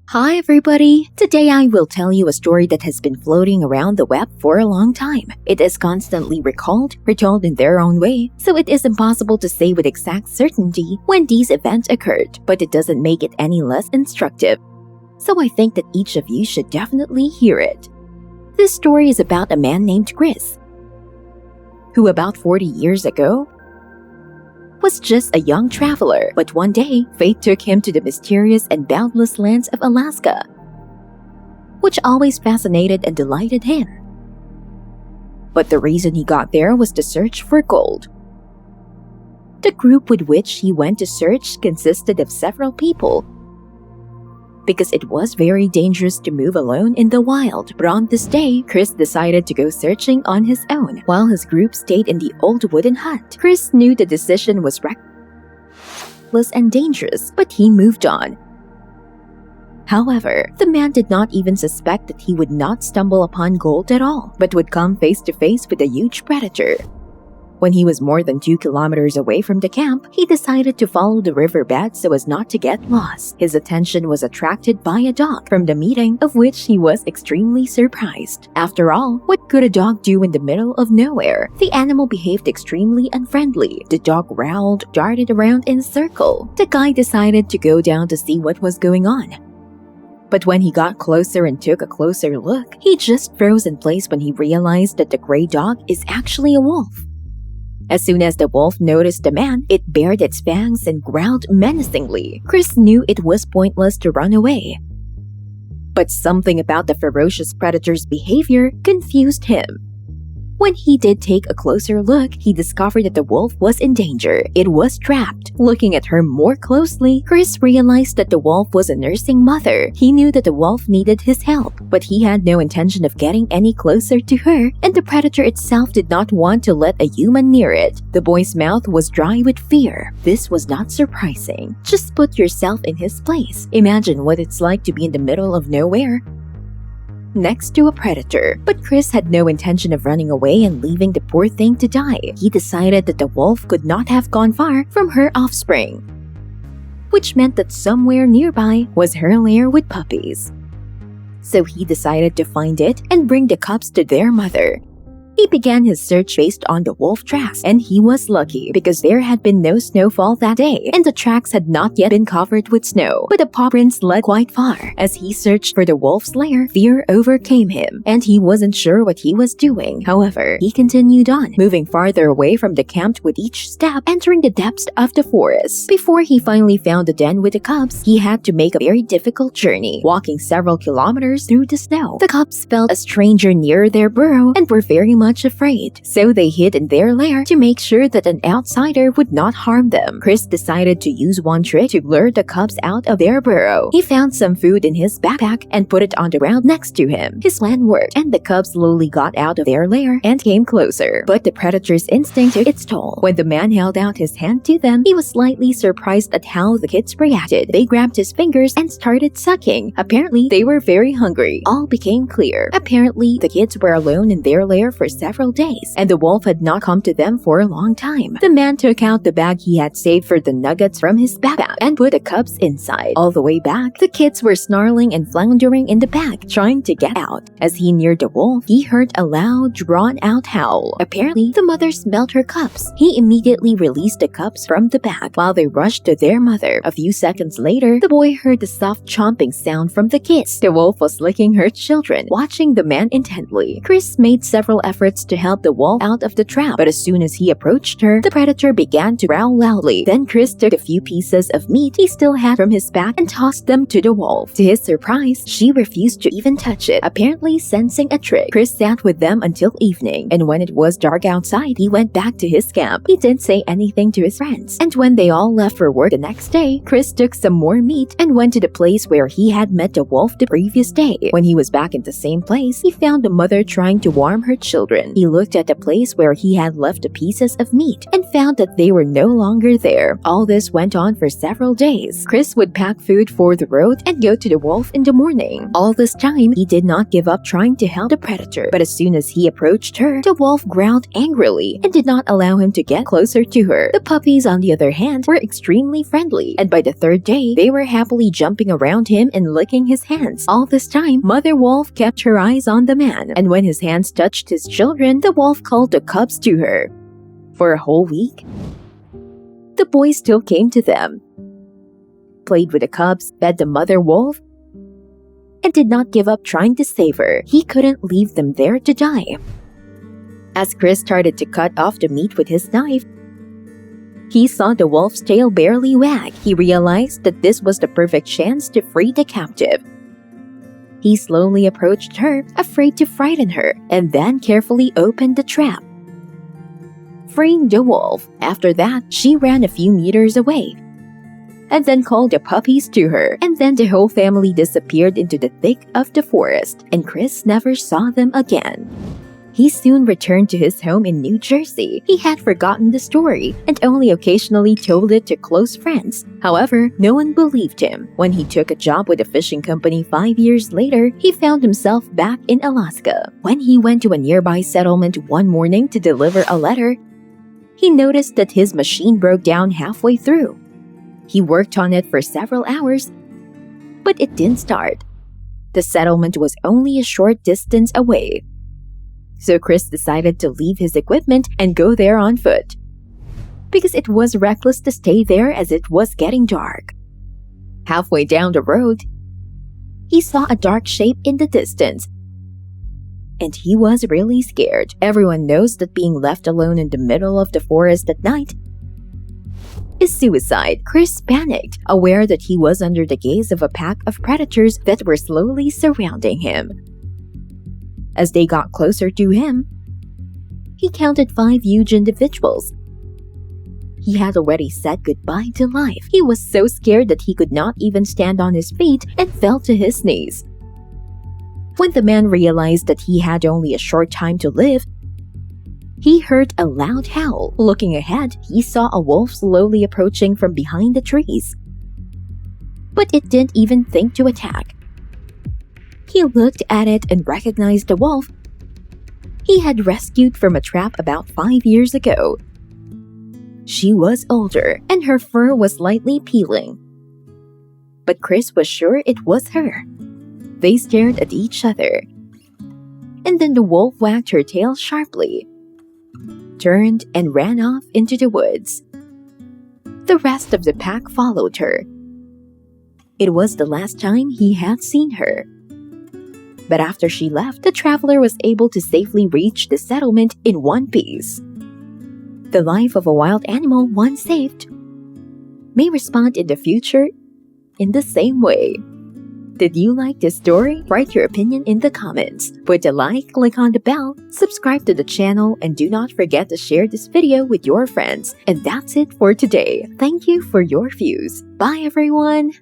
Hi everybody! Today I will tell you a story that has been floating around the web for a long time. It is constantly recalled, retold in their own way, so it is impossible to say with exact certainty when these events occurred, but it doesn't make it any less instructive. So I think that each of you should definitely hear it. This story is about a man named Chris, who about 40 years ago was just a young traveler, but one day, fate took him to the mysterious and boundless lands of Alaska, which always fascinated and delighted him. But the reason he got there was to search for gold. The group with which he went to search consisted of several people, because it was very dangerous to move alone in the wild. But on this day, Chris decided to go searching on his own, while his group stayed in the old wooden hut. Chris knew the decision was reckless and dangerous, but he moved on. However, the man did not even suspect that he would not stumble upon gold at all, but would come face to face with a huge predator. When he was more than 2 kilometers away from the camp, he decided to follow the riverbed so as not to get lost. His attention was attracted by a dog, from the meeting of which he was extremely surprised. After all, what could a dog do in the middle of nowhere? The animal behaved extremely unfriendly. The dog growled, darted around in a circle. The guy decided to go down to see what was going on. But when he got closer and took a closer look, he just froze in place when he realized that the gray dog is actually a wolf. As soon as the wolf noticed the man, it bared its fangs and growled menacingly. Chris knew it was pointless to run away, but something about the ferocious predator's behavior confused him. When he did take a closer look, he discovered that the wolf was in danger. It was trapped. Looking at her more closely, Chris realized that the wolf was a nursing mother. He knew that the wolf needed his help, but he had no intention of getting any closer to her, and the predator itself did not want to let a human near it. The boy's mouth was dry with fear. This was not surprising. Just put yourself in his place. Imagine what it's like to be in the middle of nowhere, next to a predator. But Chris had no intention of running away and leaving the poor thing to die. He decided that the wolf could not have gone far from her offspring, which meant that somewhere nearby was her lair with puppies. So he decided to find it and bring the cubs to their mother. He began his search based on the wolf tracks, and he was lucky because there had been no snowfall that day, and the tracks had not yet been covered with snow. But the paw prints led quite far. As he searched for the wolf's lair, fear overcame him, and he wasn't sure what he was doing. However, he continued on, moving farther away from the camp with each step, entering the depths of the forest. Before he finally found the den with the cubs, he had to make a very difficult journey, walking several kilometers through the snow. The cubs felt a stranger near their burrow and were very much afraid, so they hid in their lair to make sure that an outsider would not harm them. Chris decided to use one trick to lure the cubs out of their burrow. He found some food in his backpack and put it on the ground next to him. His plan worked, and the cubs slowly got out of their lair and came closer. But the predator's instinct took its toll. When the man held out his hand to them, he was slightly surprised at how the kids reacted. They grabbed his fingers and started sucking. Apparently, they were very hungry. All became clear. Apparently, the kids were alone in their lair for several days, and the wolf had not come to them for a long time. The man took out the bag he had saved for the nuggets from his backpack and put the cubs inside. All the way back, the kids were snarling and floundering in the bag, trying to get out. As he neared the wolf, he heard a loud, drawn-out howl. Apparently, the mother smelled her cubs. He immediately released the cubs from the bag while they rushed to their mother. A few seconds later, the boy heard the soft chomping sound from the kids. The wolf was licking her children, watching the man intently. Chris made several efforts to help the wolf out of the trap, but as soon as he approached her, the predator began to growl loudly. Then Chris took a few pieces of meat he still had from his pack and tossed them to the wolf. To his surprise, she refused to even touch it, apparently sensing a trick. Chris sat with them until evening, and when it was dark outside, he went back to his camp. He didn't say anything to his friends, and when they all left for work the next day, Chris took some more meat and went to the place where he had met the wolf the previous day. When he was back in the same place, he found the mother trying to warm her children children. He looked at the place where he had left the pieces of meat and found that they were no longer there. All this went on for several days. Chris would pack food for the road and go to the wolf in the morning. All this time, he did not give up trying to help the predator, but as soon as he approached her, the wolf growled angrily and did not allow him to get closer to her. The puppies, on the other hand, were extremely friendly, and by the third day, they were happily jumping around him and licking his hands. All this time, Mother Wolf kept her eyes on the man, and when his hands touched his children, the wolf called the cubs to her. For a whole week, the boys still came to them, played with the cubs, fed the mother wolf, and did not give up trying to save her. He couldn't leave them there to die. As Chris started to cut off the meat with his knife, he saw the wolf's tail barely wag. He realized that this was the perfect chance to free the captive. He slowly approached her, afraid to frighten her, and then carefully opened the trap, freeing the wolf. After that, she ran a few meters away, and then called the puppies to her, and then the whole family disappeared into the thick of the forest, and Chris never saw them again. He soon returned to his home in New Jersey. He had forgotten the story and only occasionally told it to close friends. However, no one believed him. When he took a job with a fishing company 5 years later, he found himself back in Alaska. When he went to a nearby settlement one morning to deliver a letter, he noticed that his machine broke down halfway through. He worked on it for several hours, but it didn't start. The settlement was only a short distance away. So Chris decided to leave his equipment and go there on foot, because it was reckless to stay there as it was getting dark. Halfway down the road, he saw a dark shape in the distance, and he was really scared. Everyone knows that being left alone in the middle of the forest at night is suicide. Chris panicked, aware that he was under the gaze of a pack of predators that were slowly surrounding him. As they got closer to him, he counted 5 huge individuals. He had already said goodbye to life. He was so scared that he could not even stand on his feet and fell to his knees. When the man realized that he had only a short time to live, he heard a loud howl. Looking ahead, he saw a wolf slowly approaching from behind the trees. But it didn't even think to attack. He looked at it and recognized the wolf he had rescued from a trap about 5 years ago. She was older, and her fur was lightly peeling. But Chris was sure it was her. They stared at each other, and then the wolf wagged her tail sharply, turned and ran off into the woods. The rest of the pack followed her. It was the last time he had seen her. But after she left, the traveler was able to safely reach the settlement in one piece. The life of a wild animal once saved may respond in the future in the same way. Did you like this story? Write your opinion in the comments. Put a like, click on the bell, subscribe to the channel, and do not forget to share this video with your friends. And that's it for today. Thank you for your views. Bye everyone!